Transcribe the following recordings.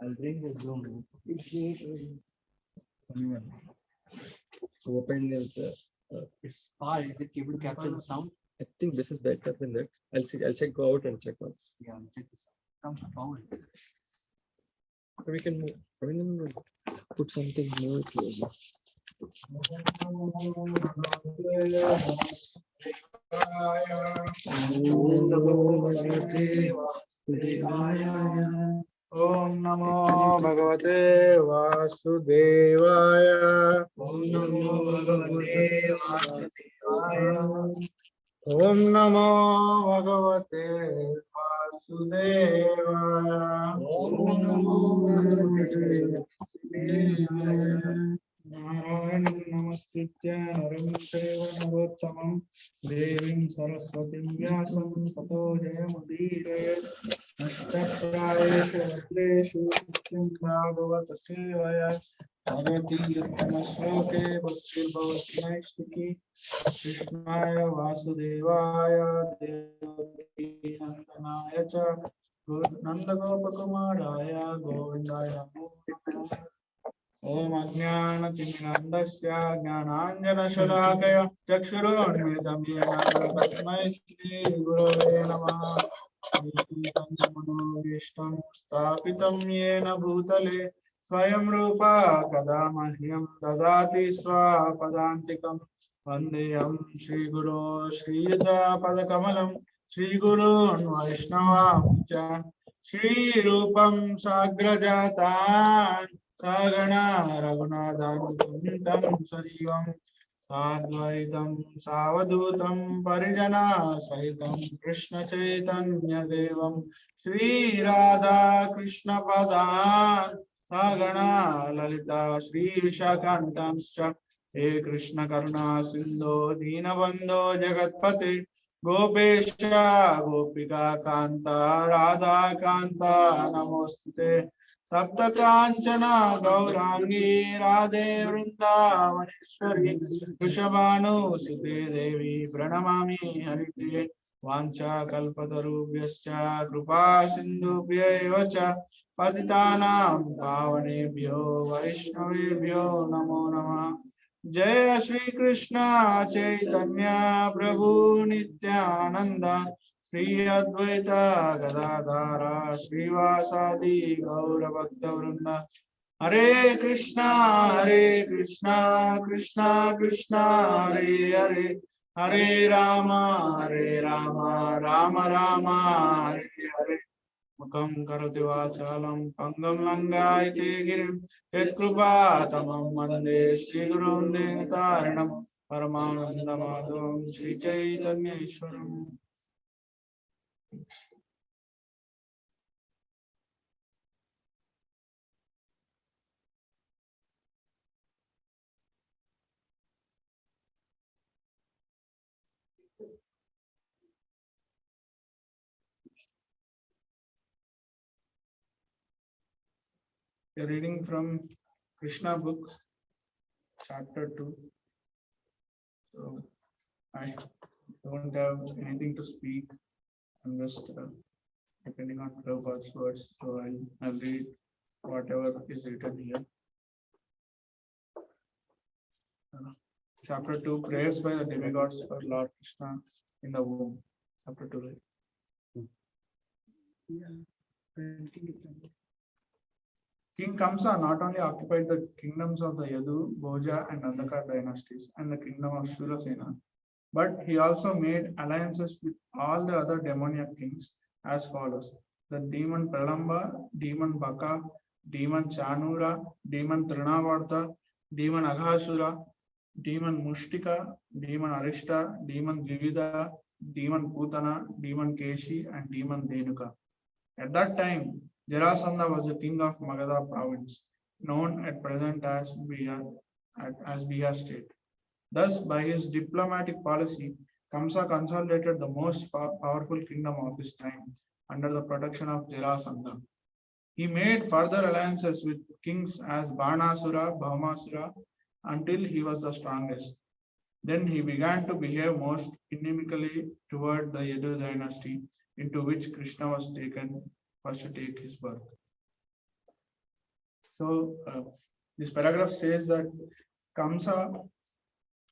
I'll bring the room. open it's Is it able to capture the sound? I think this is better than that. I'll see. I'll check. Go out and check once. Yeah, check this out. Come forward. We can move. I mean, put something more close. Om Namo Bhagavate Vasudevaya. Om Namo Bhagavate Vasudevaya. Om Namo Bhagavate Vasudevaya. Om Namo Bhagavate Vasudevaya. Narayanam Namastritya Naram Chaiva Narottamam Devim Saraswatim Vyasam Tato Jayamudirayat Nashtaprayeshu Vatleshu Nityam Bhagavata Sevaya Bhagavati Uttama Shloke Bhakti Bhavati Naistiki Krishnaya Vasudevaya Devaki Nandanaya Cha Nanda Gopakumaraya Govindaya Namo Namaha. Om Ajnana Timirandasya Jnananjana Shalakaya Chakshurunmilitam Yena Tasmai Shri Gurave Namaha. Manavishtam Sthapitam Yena Bhutale Swayam Rupa Kada Mahyam Dadati Swapadantikam Vandeyam Shri Guru Shri Yuta Padakamalam Shri Guru Vaishnava Shri Rupam Sagrajatan Sagana Raghunathantam Sajivam Sadvaitam Savadutam Parijana Sahitam Krishna Chaitanya Devam Sri Radha Krishna Padan Sagana Lalita Sri Vishakantamscha He Krishna Karuna Sindho Dinabandho Jagatpate Gopesha Gopika Kanta Radha Kanta Namostute Sapta Kanchana Gaurangi Radhe Vrindavaneshwari Vrishabhanu Sute Devi Pranamami Harite Vancha Kalpatarubhyascha Krupa Sindhubhya Cha Patitanam Pavanebhyo Vaishnavebhyo Namo Namah. Jai Shri Krishna Chaitanya Prabhu Nityananda Shri Advaita Gadadhara Srivasadi Gaura Bhakta Vrinda Hare Krishna Krishna Krishna Hare Hare Hare Rama Rama Rama Hare Hare Mukam karoti vachalam pangam langayate girim yatkrupa tamam mande Shri Gurum Devatarinam Paramananda Madhavam Shri Chaitanya Ishwaram. You're reading from Krishna book, chapter 2. So I don't have anything to speak. I'm just depending on Prabhupada's words. So I'll read whatever is written here. Chapter 2, prayers by the demigods for Lord Krishna in the womb. Chapter 2. King Kamsa not only occupied the kingdoms of the Yadu, Bhoja, and Andhaka dynasties and the kingdom of Shurasena, but he also made alliances with all the other demoniac kings as follows: the demon Pralamba, demon Baka, demon Chanura, demon Trinavarta, demon Aghasura, demon Mushtika, demon Arishta, demon Dvivida, demon Putana, demon Keshi, and demon Denuka. At that time, Jarasandha was the king of Magadha province, known at present as Bihar state. Thus, by his diplomatic policy, Kamsa consolidated the most powerful kingdom of his time under the protection of Jarasandha. He made further alliances with kings as Banasura, Bhaumasura until he was the strongest. Then he began to behave most inimically toward the Yadu dynasty, into which Krishna was taken first to take his birth. So this paragraph says that Kamsa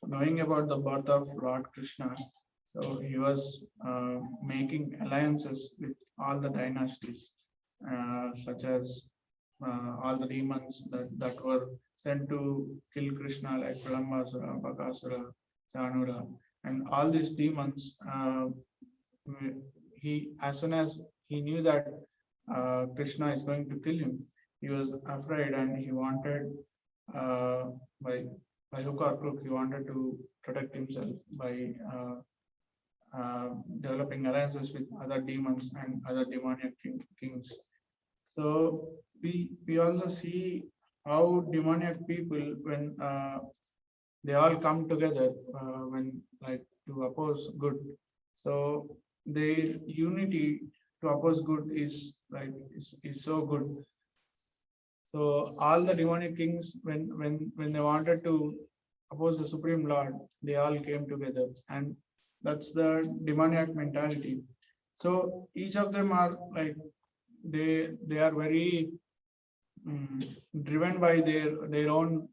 knowing about the birth of Lord Krishna, so he was making alliances with all the dynasties, such as all the demons that were sent to kill Krishna, like Pralambasura, Bakasura, Chanura, and all these demons. He, as soon as he knew that Krishna is going to kill him, he was afraid and he wanted, uh, by by hook or crook, he wanted to protect himself by developing alliances with other demons and other demonic kings. So we also see how demoniac people, when they all come together, when like to oppose good. So their unity to oppose good is like is so good. So all the demonic kings, when they wanted to oppose the Supreme Lord, they all came together, and that's the demoniac mentality. So each of them are like they are very driven by their own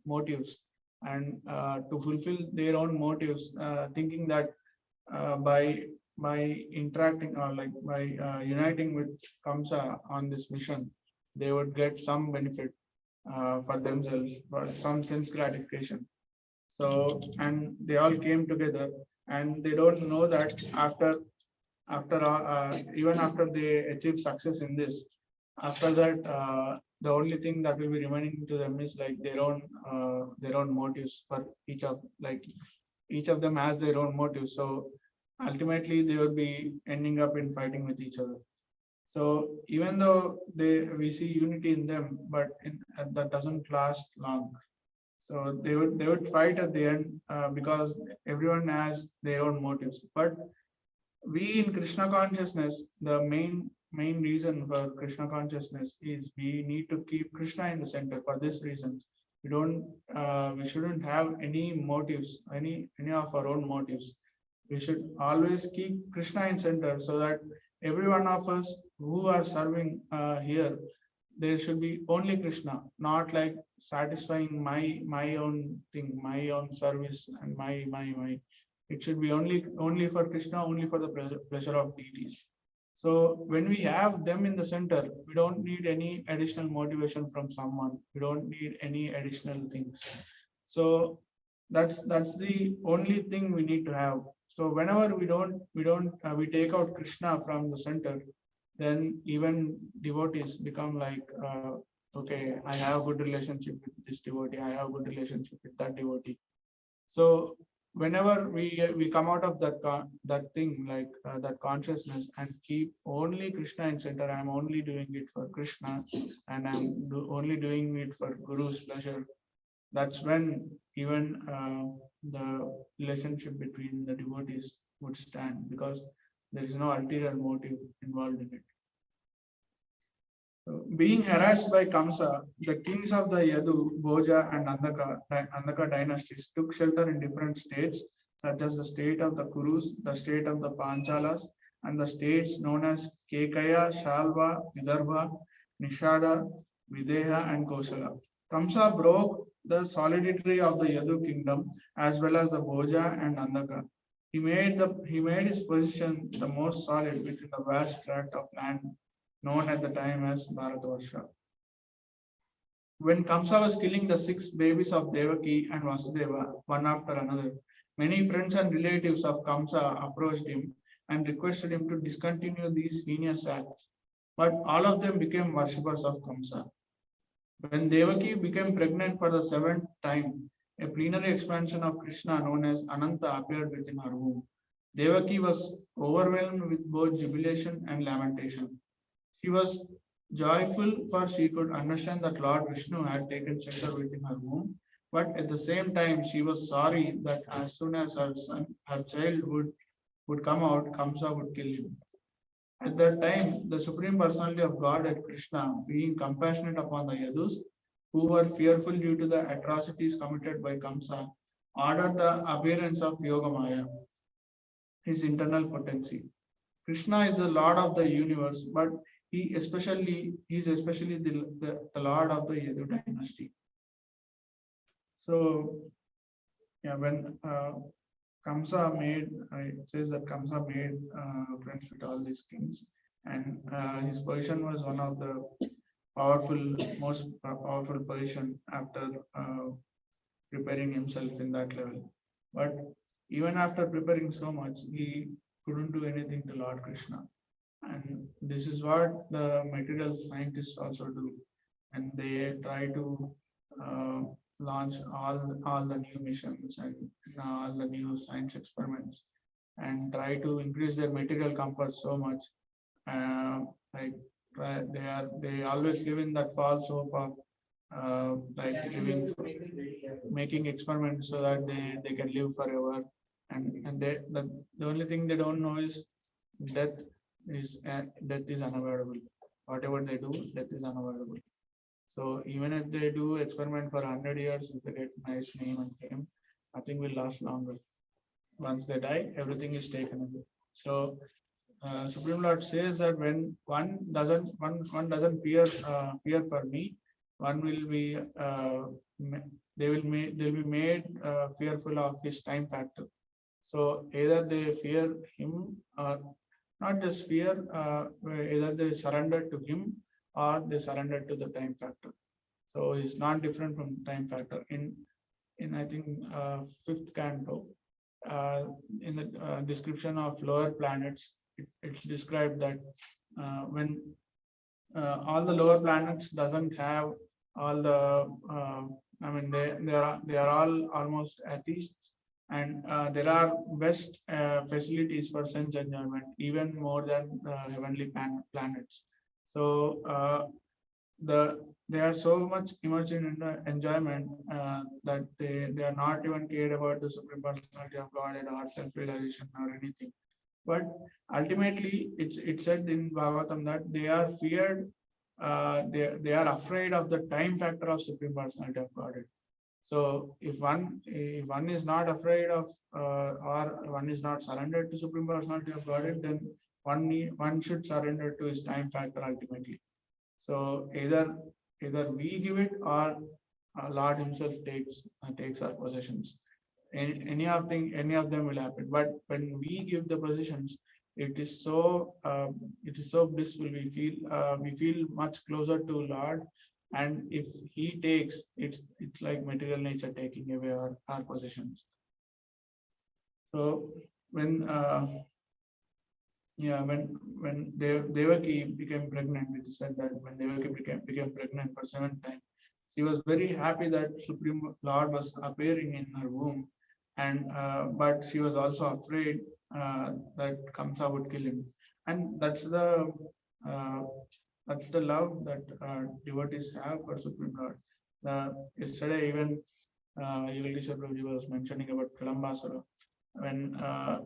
motives, and to fulfill their own motives, thinking that by interacting or like by uniting with Kamsa on this mission, they would get some benefit for themselves, for some sense gratification. So, and they all came together, and they don't know that even after they achieve success in this, after that, the only thing that will be remaining to them is like their own motives for each of, like each of them has their own motives. So ultimately they will be ending up in fighting with each other. So even though we see unity in them, but that doesn't last long. So they would fight at the end, because everyone has their own motives. But we in Krishna consciousness, the main reason for Krishna consciousness is we need to keep Krishna in the center. For this reason, we shouldn't have any motives, any of our own motives. We should always keep Krishna in center, so that every one of us who are serving here, there should be only Krishna, not like satisfying my own thing, my own service, and my. It should be only for Krishna, only for the pleasure of deities. So when we have them in the center, we don't need any additional motivation from someone. We don't need any additional things. So that's the only thing we need to have. So whenever we take out Krishna from the center, then even devotees become like, okay, I have a good relationship with this devotee, I have a good relationship with that devotee. So whenever we come out of that thing, like that consciousness, and keep only Krishna in center, I'm only doing it for Krishna, and only doing it for Guru's pleasure. That's when even the relationship between the devotees would stand, because there is no ulterior motive involved in it. Being harassed by Kamsa, the kings of the Yadu, Bhoja, and Andaka dynasties took shelter in different states, such as the state of the Kurus, the state of the Panchalas, and the states known as Kekaya, Shalva, Vidarbha, Nishada, Videha, and Kosala. Kamsa broke the solidity of the Yadu kingdom as well as the Bhoja and Andaka. He made his position the most solid within the vast tract of land known at the time as Bharatavarsha. When Kamsa was killing the 6 babies of Devaki and Vasudeva, one after another, many friends and relatives of Kamsa approached him and requested him to discontinue these heinous acts. But all of them became worshippers of Kamsa. When Devaki became pregnant for the 7th time, a plenary expansion of Krishna known as Ananta appeared within her womb. Devaki was overwhelmed with both jubilation and lamentation. She was joyful, for she could understand that Lord Vishnu had taken shelter within her womb, but at the same time she was sorry that as soon as her child would come out, Kamsa would kill him. At that time, the Supreme Personality of Godhead Krishna, being compassionate upon the Yadus, who were fearful due to the atrocities committed by Kamsa, ordered the appearance of Yogamaya, his internal potency. Krishna is the Lord of the universe, but he is especially the Lord of the Yadu dynasty. So yeah, when Kamsa made, it says that Kamsa made friends with all these kings, and his position was one of the powerful, most powerful position after preparing himself in that level. But even after preparing so much, he couldn't do anything to Lord Krishna. And this is what the material scientists also do. And they try to uh, launch all the new missions and all the new science experiments and try to increase their material comfort so much. Uh, like they always live in that false hope of like living, making experiments so that they can live forever. And the only thing they don't know is death death is unavoidable. Whatever they do, death is unavoidable. So even if they do experiment for 100 years, if they get nice name and fame, nothing will last longer. Once they die, everything is taken away. So Supreme Lord says that when one doesn't fear for me, one will be they'll be made fearful of his time factor. So either they fear him or not just fear, either they surrender to him or they surrender to the time factor. So it's not different from time factor. In I think fifth canto, in the description of lower planets, it's described that when all the lower planets doesn't have all the I mean they are all almost atheists, and there are best facilities for sense enjoyment even more than heavenly planets. So the they are so much immersed in the enjoyment that they are not even cared about the supreme personality of God or self-realization or anything. But ultimately, it's said in Bhagavatam that they are feared, they are afraid of the time factor of Supreme Personality of Godhead. So if one is not afraid of or one is not surrendered to Supreme Personality of Godhead, then one should surrender to his time factor ultimately. So either we give it or Lord Himself takes our possessions. Any of them will happen. But when we give the positions, it is so blissful. We feel much closer to Lord, and if He takes, it's like material nature taking away our possessions. So when yeah, when Devaki became pregnant, it is said that when Devaki became pregnant for seventh time, she was very happy that Supreme Lord was appearing in her womb, and but she was also afraid that Kamsa would kill him, and uh, that's the love that devotees have for Supreme Lord. Yesterday, even Yogesh Prabhuji was mentioning about Kalambasura. When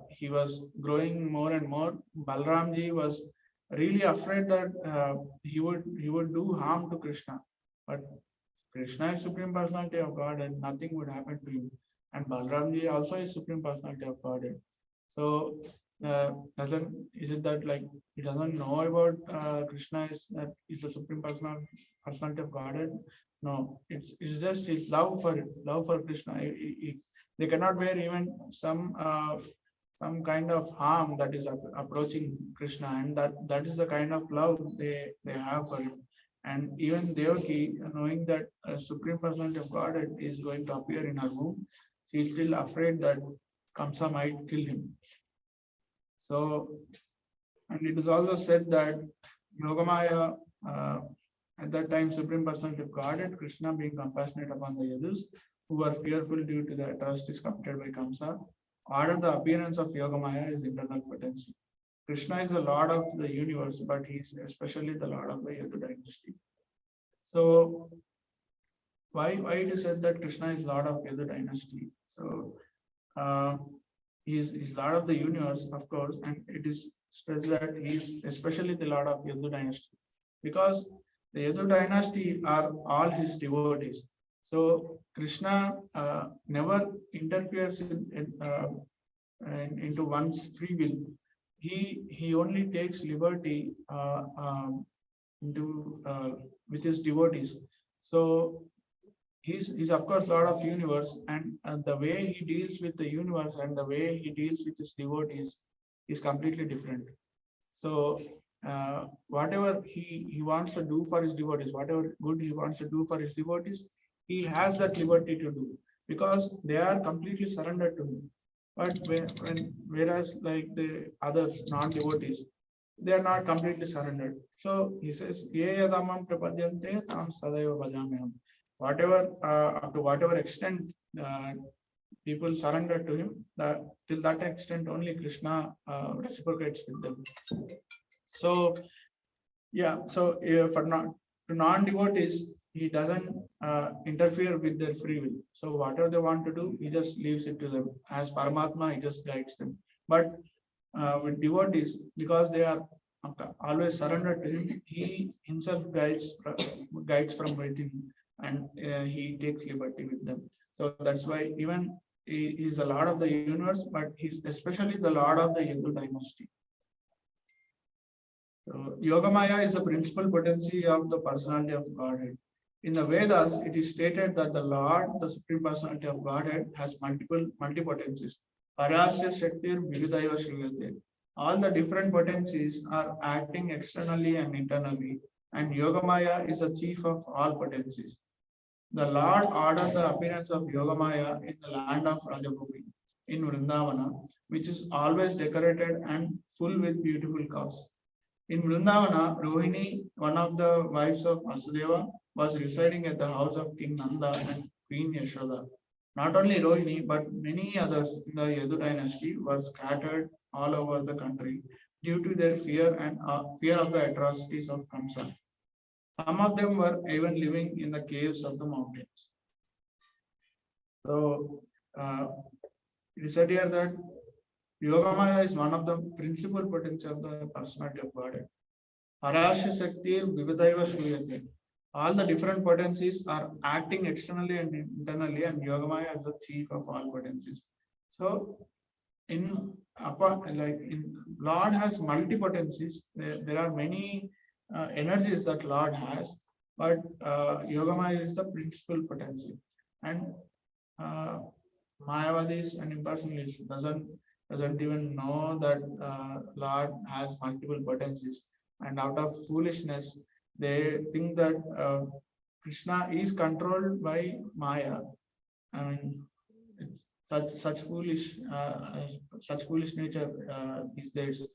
he was growing more and more, Balramji was really afraid that he would do harm to Krishna. But Krishna is Supreme Personality of God, and nothing would happen to him. And Balramji also is Supreme Personality of God. So doesn't is it that like he doesn't know about Krishna is the Supreme Personality of Godhead? No, it's just his love for Krishna. They cannot bear even some kind of harm that is approaching Krishna, and that is the kind of love they have for him. And even Devaki, knowing that Supreme Personality of Godhead is going to appear in her womb, she is still afraid that Kamsa might kill him. So, and it is also said that Yogamaya, at that time, Supreme Personality of Godhead, Krishna being compassionate upon the Yadus, who were fearful due to the atrocities committed by Kamsa, ordered the appearance of Yogamaya as internal potency. Krishna is the Lord of the universe, but he is especially the Lord of the Yadu dynasty. So, why it is said that Krishna is Lord of Yadu dynasty? So, uh, he is Lord of the universe, of course, and it is stressed that he is especially the Lord of Yadu dynasty, because the Yadu dynasty are all his devotees. So Krishna never interferes into one's free will. He only takes liberty into with his devotees. So he's of course Lord of universe, and the way he deals with the universe and the way he deals with his devotees is completely different. So whatever he wants to do for his devotees, whatever good he wants to do for his devotees, he has that liberty to do because they are completely surrendered to him. But whereas like the others, non-devotees, they are not completely surrendered. So he says, "Ye yadamam prapadyante tam sadaiva bhajamyaham." Whatever up to whatever extent uh, people surrender to him, that till that extent only Krishna reciprocates with them. So yeah, so for non-devotees, he doesn't interfere with their free will. So whatever they want to do, he just leaves it to them. As Paramatma, he just guides them. But with devotees, because they are always surrendered to him, he himself guides from within, and he takes liberty with them. So that's why even he is the Lord of the universe, but he's especially the Lord of the Hindu dynasty. So, Yogamaya is the principal potency of the personality of Godhead. In the Vedas, it is stated that the Lord, the Supreme Personality of Godhead, has multipotencies. Parasya Shaktir Vividaiva Shriyate. All the different potencies are acting externally and internally, and Yogamaya is the chief of all potencies. The Lord ordered the appearance of Yogamaya in the land of Rajabhumi, in Vrindavana, which is always decorated and full with beautiful cows. In Vrindavana, Rohini, one of the wives of Vasudeva, was residing at the house of King Nanda and Queen Yashoda. Not only Rohini, but many others in the Yadu dynasty were scattered all over the country due to their fear of the atrocities of Kamsa. Some of them were even living in the caves of the mountains. So it is said here that Yogamaya is one of the principal potential of the personality of Godhead. Parasya Shakti Vividaiva Shriyate. All the different potencies are acting externally and internally, and Yogamaya is the chief of all potencies. So, in Lord has multi-potencies. There are many energies that Lord has, but Yogamaya is the principal potency. And Mayavadis and impersonalists doesn't even know that Lord has multiple potencies, and out of foolishness, they think that Krishna is controlled by Maya. I mean, such foolish nature is theirs.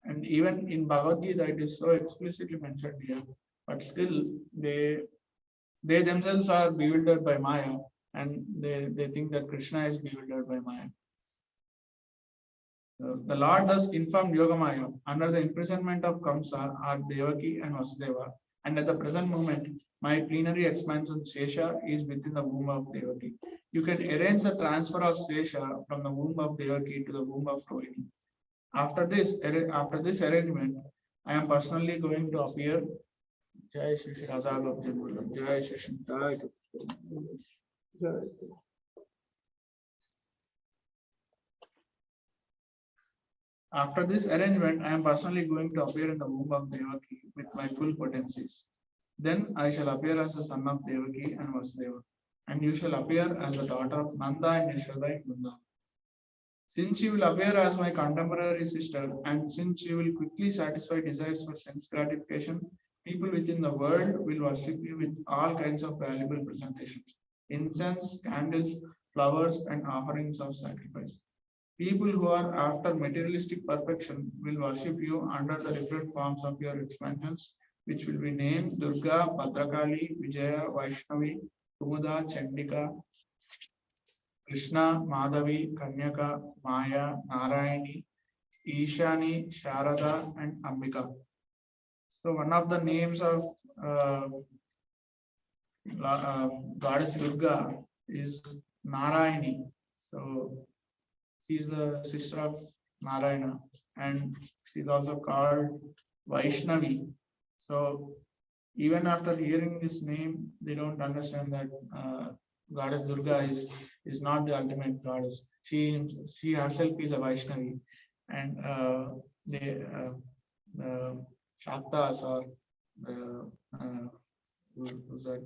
And even in Bhagavad Gita, it is so explicitly mentioned here. But still, they themselves are bewildered by Maya, and they think that Krishna is bewildered by Maya. The Lord thus informed Yogamaya, under the imprisonment of Kamsa are Devaki and Vasudeva, and at the present moment, my plenary expansion Sesha is within the womb of Devaki. You can arrange the transfer of Sesha from the womb of Devaki to the womb of Rohini. After this arrangement, I am personally going to appear. Jai Shri Radha Gopal, Jai Shri Shintai. After this arrangement, I am personally going to appear in the womb of Devaki with my full potencies. Then I shall appear as the son of Devaki and Vasudeva, and you shall appear as the daughter of Nanda and Yashoda in Vrindavan. Since you will appear as my contemporary sister, and since you will quickly satisfy desires for sense gratification, people within the world will worship you with all kinds of valuable presentations, incense, candles, flowers, and offerings of sacrifice. People who are after materialistic perfection will worship you under the different forms of your expansions, which will be named Durga, Bhadrakali, Vijaya, Vaishnavi, Kumuda, Chandika, Krishna, Madhavi, Kanyaka, Maya, Narayani, Ishani, Sharada, and Ambika. So one of the names of goddess Durga is Narayani. So she is the sister of Narayana, and she is also called Vaishnavi. So even after hearing this name, they don't understand that goddess Durga is not the ultimate goddess. She herself is a Vaishnavi, and the Shaktas or who's that?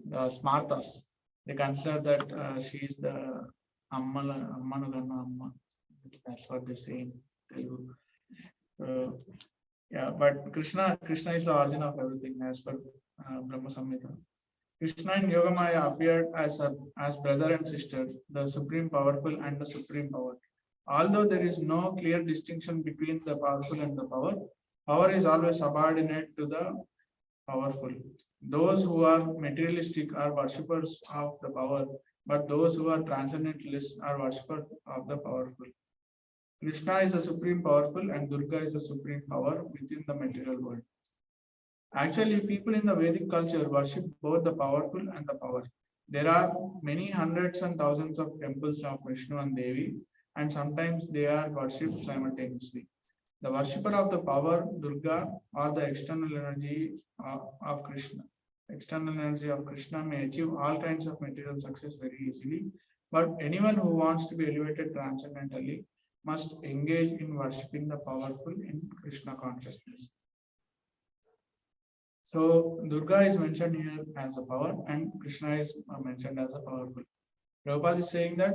Smartas. They consider that she is the Amma. That's what they say in Telugu. So, yeah, but Krishna is the origin of everything as per Brahma Samhita. Krishna and Yogamaya appeared as brother and sister, the supreme powerful and the supreme power. Although there is no clear distinction between the powerful and the power, power is always subordinate to the powerful. Those who are materialistic are worshippers of the power, but those who are transcendentalists are worshippers of the powerful. Krishna is the supreme powerful and Durga is the supreme power within the material world. Actually, people in the Vedic culture worship both the powerful and the power. There are many hundreds and thousands of temples of Vishnu and Devi, and sometimes they are worshipped simultaneously. The worshipper of the power, Durga, or the external energy of Krishna. External energy of Krishna may achieve all kinds of material success very easily, but anyone who wants to be elevated transcendentally must engage in worshipping the powerful in Krishna consciousness. So Durga is mentioned here as a power and Krishna is mentioned as a powerful. Prabhupada is saying that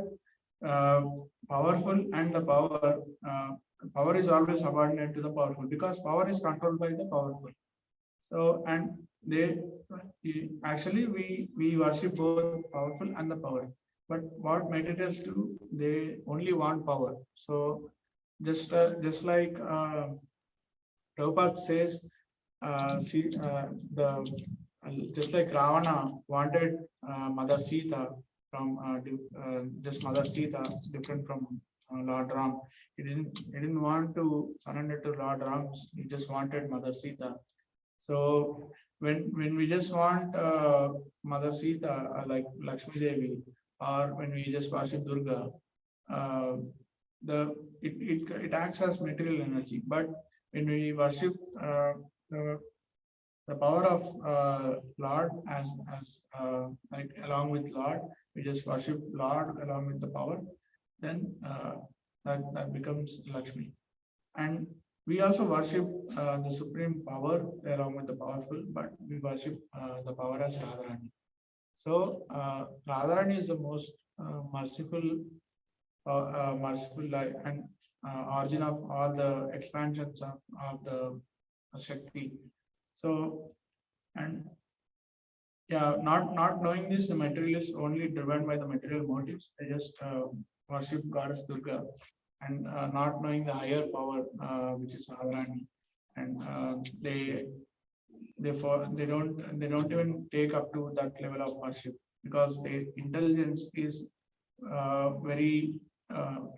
powerful and the power is always subordinate to the powerful because power is controlled by the powerful. So and they actually we worship both powerful and the power. But what materials do? They only want power. So just like Prabhupada says, just like Ravana wanted Mother Sita from just Mother Sita, different from Lord Ram. He didn't want to surrender to Lord Ram. He just wanted Mother Sita. So when we just want Mother Sita, like Lakshmi Devi, or when we just worship Durga, it acts as material energy. But when we worship the power of Lord as like along with Lord, we just worship Lord along with the power, then that becomes Lakshmi. And we also worship the supreme power along with the powerful, but we worship the power as Radharani. So Radharani is the most merciful and origin of all the expansions of the Shakti. So, and yeah, not knowing this, the materialists only driven by the material motives. They just worship goddess Durga, and not knowing the higher power, which is Radharani, and they don't even take up to that level of worship because their intelligence is very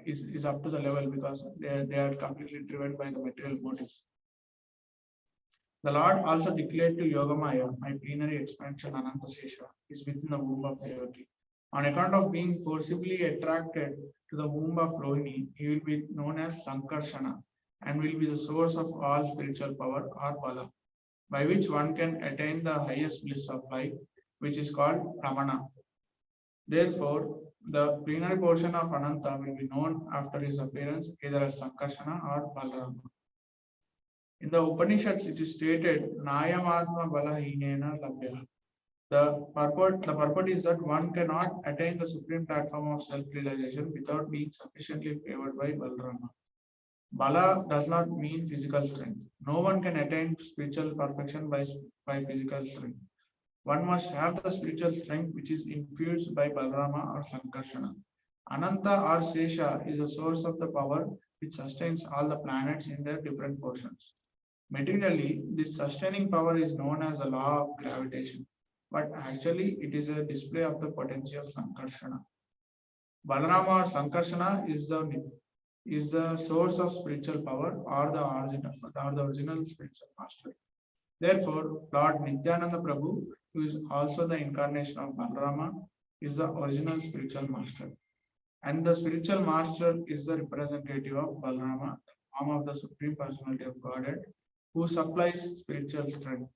is up to the level because they are completely driven by the material motives. The Lord also declared to Yogamaya, my plenary expansion Anantasesha is within the womb of Devaki. On account of being forcibly attracted to the womb of Rohini, he will be known as Sankarshana and will be the source of all spiritual power or Bala, by which one can attain the highest bliss of life, which is called Ramana. Therefore, the plenary portion of Ananta will be known after his appearance either as Sankarshana or Balarama. In the Upanishads, it is stated, Nayamatma Balahinena Labhya. The purport is that one cannot attain the supreme platform of self-realization without being sufficiently favored by Balarama. Bala does not mean physical strength. No one can attain spiritual perfection by physical strength. One must have the spiritual strength which is infused by Balarama or Sankarshana. Ananta or Sesha is a source of the power which sustains all the planets in their different portions. Materially, this sustaining power is known as the law of gravitation, but actually it is a display of the potency of Sankarshana. Balarama or Sankarshana is the source of spiritual power or the original spiritual master. Therefore, Lord Nityananda Prabhu, who is also the incarnation of Balarama, is the original spiritual master. And the spiritual master is the representative of Balarama, the form of the Supreme Personality of Godhead, who supplies spiritual strength.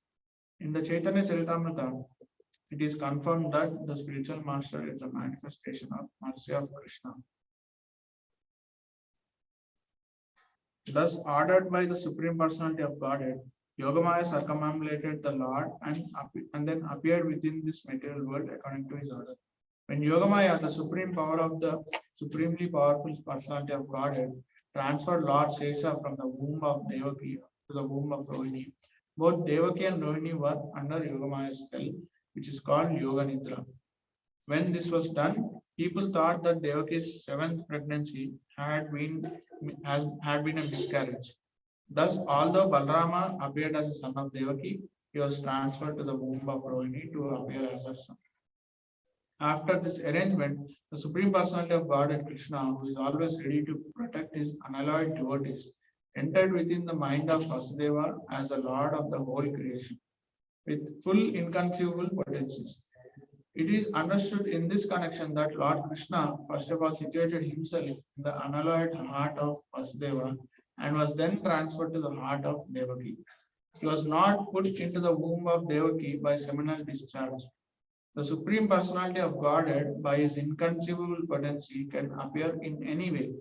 In the Chaitanya Charitamrita, it is confirmed that the spiritual master is the manifestation of mercy of Krishna. Thus, ordered by the Supreme Personality of Godhead, Yogamaya circumambulated the Lord and then appeared within this material world according to his order. When Yogamaya, the supreme power of the supremely powerful personality of Godhead, transferred Lord Sesa from the womb of Devaki to the womb of Rohini, both Devaki and Rohini were under Yogamaya's spell, which is called Yoga Nidra. When this was done, people thought that Devaki's seventh pregnancy had been a miscarriage. Thus, although Balarama appeared as a son of Devaki, he was transferred to the womb of Rohini to appear as her son. After this arrangement, the Supreme Personality of Godhead Krishna, who is always ready to protect his unalloyed devotees, entered within the mind of Vasudeva as the Lord of the whole creation, with full inconceivable potencies. It is understood in this connection that Lord Krishna first of all situated himself in the unalloyed heart of Vasudeva and was then transferred to the heart of Devaki. He was not put into the womb of Devaki by seminal discharge. The Supreme Personality of Godhead, by his inconceivable potency, can appear in any way.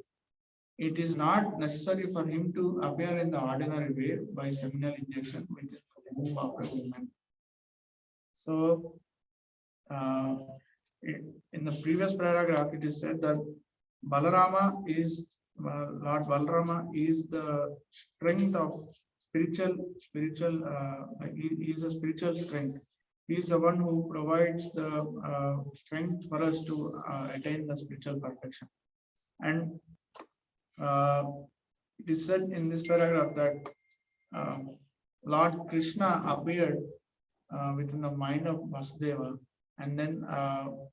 It is not necessary for him to appear in the ordinary way by seminal injection within the womb of a woman. So, in the previous paragraph, it is said that Balarama is Lord Balarama is the strength of spiritual. He is a spiritual strength. He is the one who provides the strength for us to attain the spiritual perfection. And it is said in this paragraph that Lord Krishna appeared within the mind of Vasudeva and then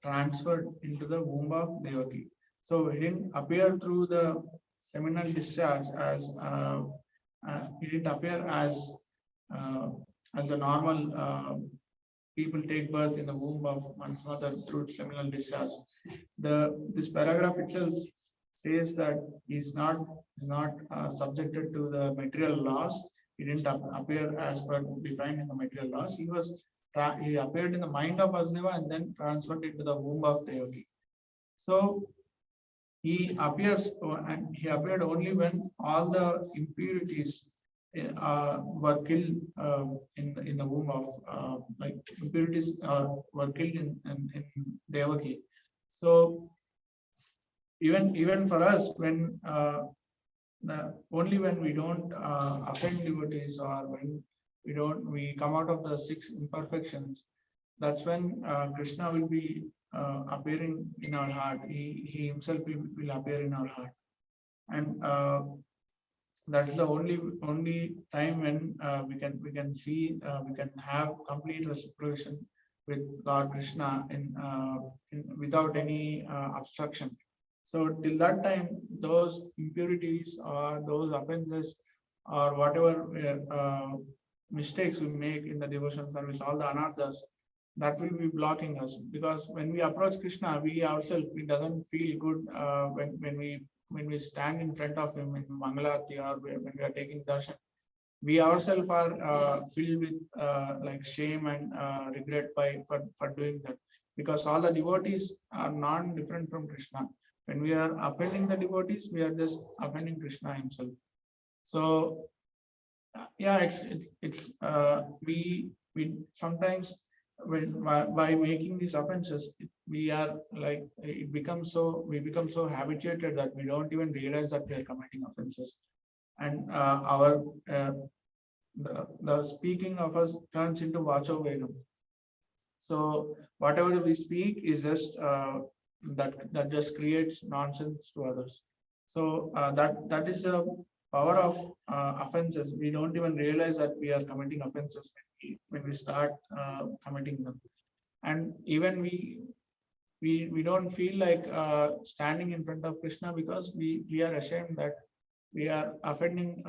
transferred into the womb of Devaki. So he didn't appear through the seminal discharge as he didn't appear as a normal people take birth in the womb of one's mother through seminal discharge. This paragraph itself says that he's not subjected to the material laws. He didn't appear as per defined in the material laws. He appeared in the mind of Vasudeva and then transferred into the womb of Devaki. So he appears and he appeared only when all the impurities were killed in the womb of like impurities were killed in Devaki. So even for us, when only when we don't offend devotees or when we come out of the six imperfections, that's when Krishna will be appearing in our heart. He himself will appear in our heart, and that's the only time when we can see we can have complete reciprocation with Lord Krishna without any obstruction. So till that time, those impurities or those offenses or whatever mistakes we make in the devotion service, all the anarthas, that will be blocking us. Because when we approach Krishna, we ourselves, it doesn't feel good when we stand in front of him in Mangalarti or when we are taking darshan. We ourselves are filled with like shame and regret for doing that, because all the devotees are non-different from Krishna. When we are offending the devotees, we are just offending Krishna himself. So yeah, it's we sometimes by making these offenses, we become so habituated that we don't even realize that we are committing offenses, and the speaking of us turns into vacho vedam. So whatever we speak is just that just creates nonsense to others. So that is the power of offenses. We don't even realize that we are committing offenses when we start committing them, and even we don't feel like standing in front of Krishna because we are ashamed that we are offending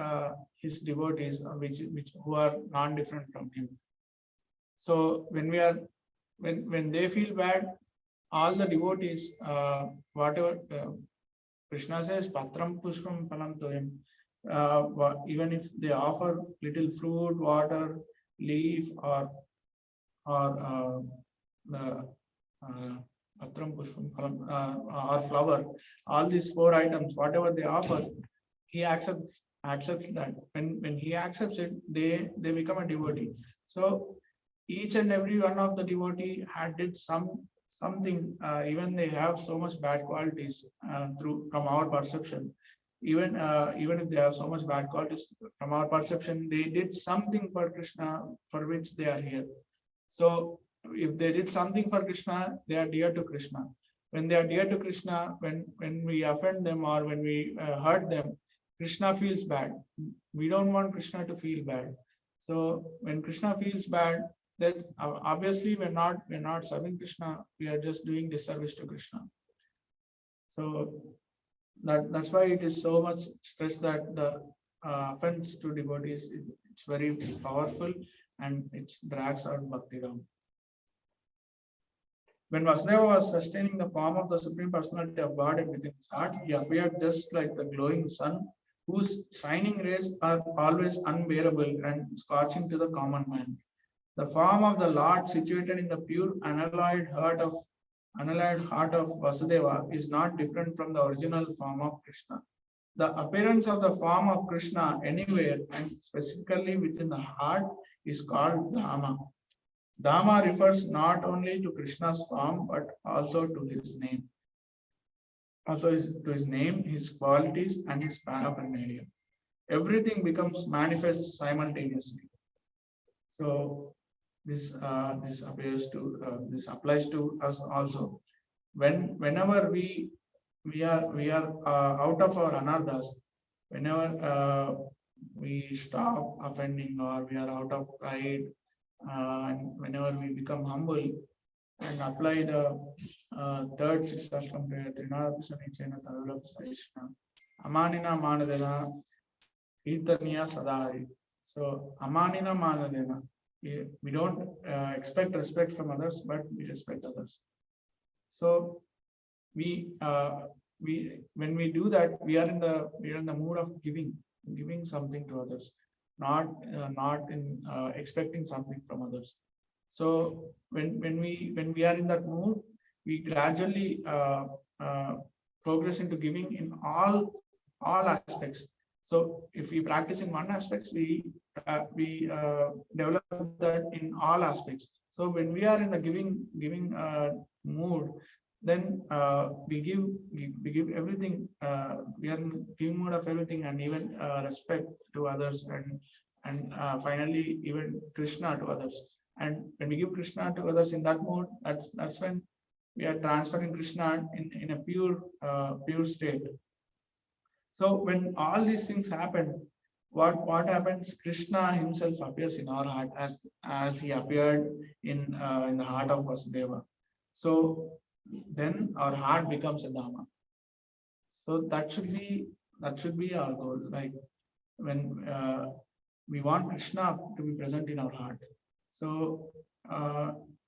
his devotees, who are non-different from him. So when they feel bad, all the devotees, whatever Krishna says, patram pushpam phalam toyam, even if they offer little fruit, water, leaf, or patram pushpam phalam or flower, all these four items, whatever they offer, he accepts accepts that. When he accepts it, they become a devotee. So each and every one of the devotee had did something, even they have so much bad qualities through from our perception. Even if they have so much bad qualities from our perception, they did something for Krishna for which they are here. So if they did something for Krishna, they are dear to Krishna. When they are dear to Krishna, when we offend them or when we hurt them, Krishna feels bad. We don't want Krishna to feel bad. So when Krishna feels bad, that obviously we're not serving Krishna. We are just doing disservice to Krishna. So that's why it is so much stress that the offense to devotees, it's very powerful and it drags out bhakti down. When Vasudeva was sustaining the form of the Supreme Personality of Godhead within his heart, he appeared just like the glowing sun, whose shining rays are always unbearable and scorching to the common man. The form of the Lord, situated in the pure unalloyed heart of Vasudeva, is not different from the original form of Krishna. The appearance of the form of Krishna anywhere and specifically within the heart is called Dhamma. Dhamma refers not only to Krishna's form but also to his name. To his name, his qualities, and his paraphernalia. Everything becomes manifest simultaneously. So this applies to us also. Whenever we are out of our anarthas, whenever we stop offending or we are out of pride, and whenever we become humble and apply the third Sikshashtam prayer, Trinadapisanichena Tarulapisarishna, Amanina Manadena, Kirtaniya Sadari. So Amanina Manadena, we don't expect respect from others, but we respect others. So when we do that, we are in the mood of giving something to others, not in expecting something from others. So when we are in that mood, we gradually progress into giving in all aspects. So if we practice in one aspect, we develop that in all aspects. So when we are in the giving mood, then we give everything. We are in giving mood of everything, and even respect to others, and finally even Krishna to others. And when we give Krishna to others in that mode, that's when we are transferring Krishna in a pure state. So when all these things happen, what happens? Krishna himself appears in our heart as he appeared in the heart of Vasudeva. So then our heart becomes a Dhamma. So that should be our goal. Like when we want Krishna to be present in our heart. So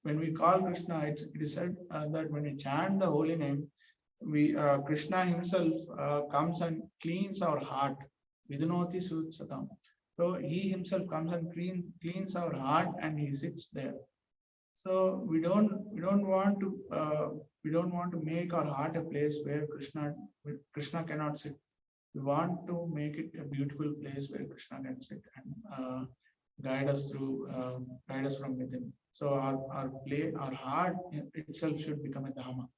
when we call Krishna, it is said that when we chant the holy name, Krishna himself comes and cleans our heart. Vidunoti Sutsatam. So he himself comes and cleans our heart, and he sits there. So we don't want to make our heart a place where Krishna cannot sit. We want to make it a beautiful place where Krishna can sit and guide us from within. So our heart itself should become a Dhamma.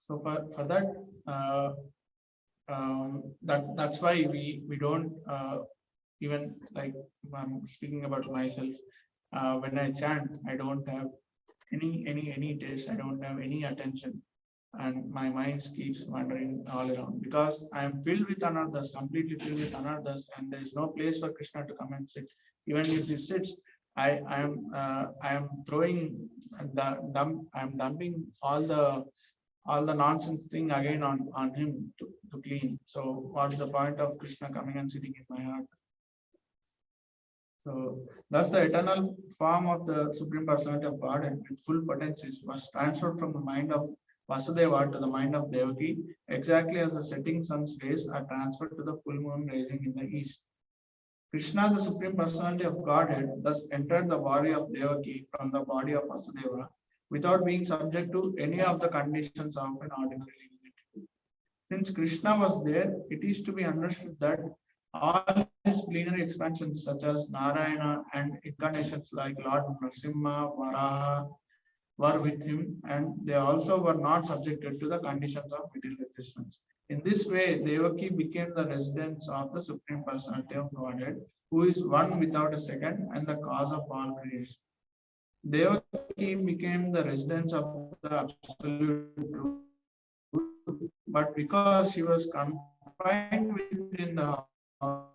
So for that, that's why we don't even, like, I'm speaking about myself. When I chant, I don't have any taste. I don't have any attention, and my mind keeps wandering all around because I am filled with anarthas, completely filled with anarthas, and there is no place for Krishna to come and sit. Even if he sits, I am throwing I am dumping all the nonsense thing again on him to clean. So what's the point of Krishna coming and sitting in my heart? So thus the eternal form of the Supreme Personality of God and with full potencies was transferred from the mind of Vasudeva to the mind of Devaki, exactly as the setting sun's rays are transferred to the full moon rising in the east. Krishna, the Supreme Personality of Godhead, thus entered the body of Devaki from the body of Vasudeva without being subject to any of the conditions of an ordinary living entity. since Krishna was there, it is to be understood that all his plenary expansions such as Narayana and incarnations like Lord Narasimha, Varaha were with him, and they also were not subjected to the conditions of material existence. In this way, Devaki became the residence of the Supreme Personality of Godhead, who is one without a second and the cause of all creation. Devaki became the residence of the absolute truth, but because she was confined within the house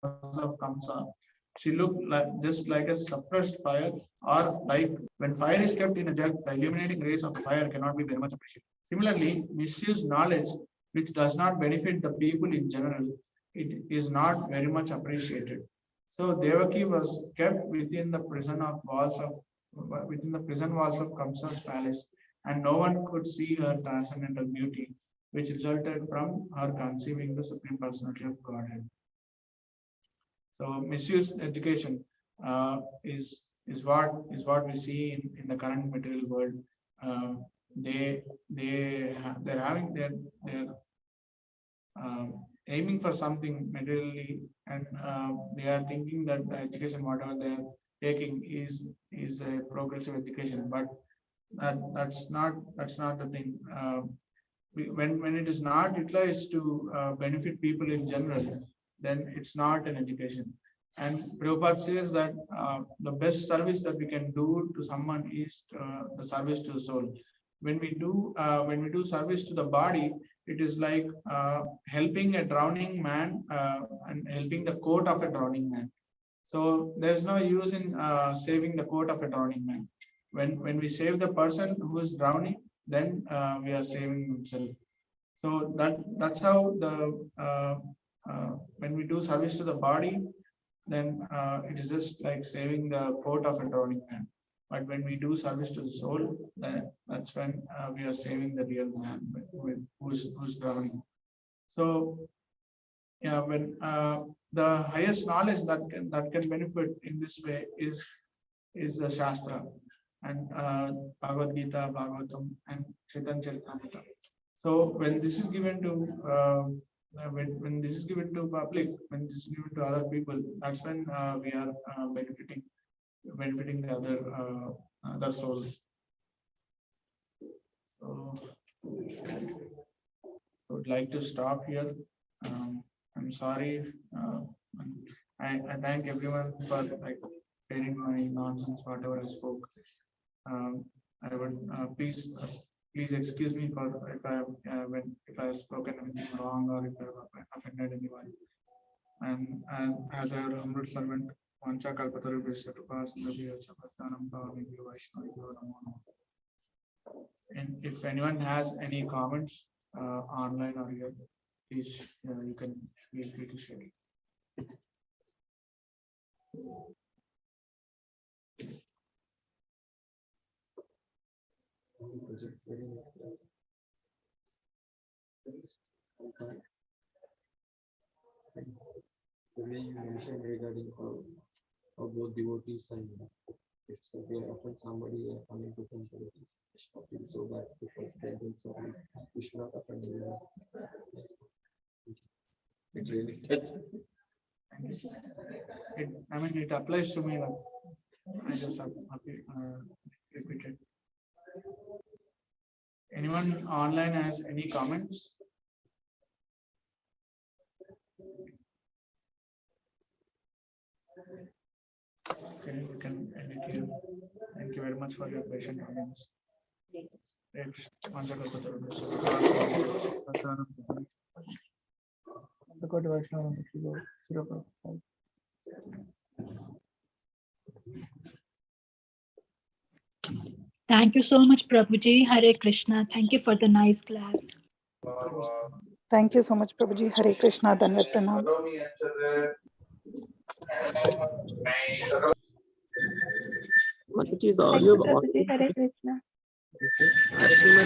of Kamsa, she looked like just like a suppressed fire, or like when fire is kept in a jug, the illuminating rays of the fire cannot be very much appreciated. Similarly, misused knowledge, which does not benefit the people in general, it is not very much appreciated. So Devaki was kept within the prison walls of Kamsa's palace, and no one could see her transcendental beauty, which resulted from her conceiving the Supreme Personality of Godhead. So misuse education is what we see in the current material world. They're aiming for something materially, and they are thinking that the education whatever they're taking is a progressive education, but that's not the thing. When it is not utilized to benefit people in general, then it's not an education. And Prabhupada says that the best service that we can do to someone is the service to the soul. When we do service to the body, it is like helping a drowning man and helping the coat of a drowning man. So there's no use in saving the coat of a drowning man. When we save the person who is drowning, then we are saving himself. So that's how when we do service to the body, then it is just like saving the coat of a drowning man. But when we do service to the soul, that's when we are saving the real man who's drowning. So yeah, when the highest knowledge that can benefit in this way is the Shastra and Bhagavad Gita, Bhagavatam, and Chaitanya Charitamrita. So when this is given to when this is given to public, when this is given to other people, that's when we are benefiting the other souls. So I would like to stop here. I'm sorry. I thank everyone for like hearing my nonsense, whatever I spoke. I would please excuse me for if I have spoken anything wrong or if I have offended anyone. And as a humble servant, Vancha Kalpataru and if anyone has any comments online or here, please you can feel free to share it. The way you mentioned regarding how both devotees and if they often somebody coming to temple, it is so bad because they don't service, we should not offend anyone. It really touched. I mean, it applies to me. Like, I just have repeated. Anyone online has any comments? Okay, you can end it here. Thank you very much for your patient audience. Thank you so much, Prabhuji. Hare Krishna. Thank you for the nice class. Thank you so much, Prabhuji. Hare Krishna. Dandavat Pranam. Mataji is audio. Prabhuji, Hare Krishna. Ashima,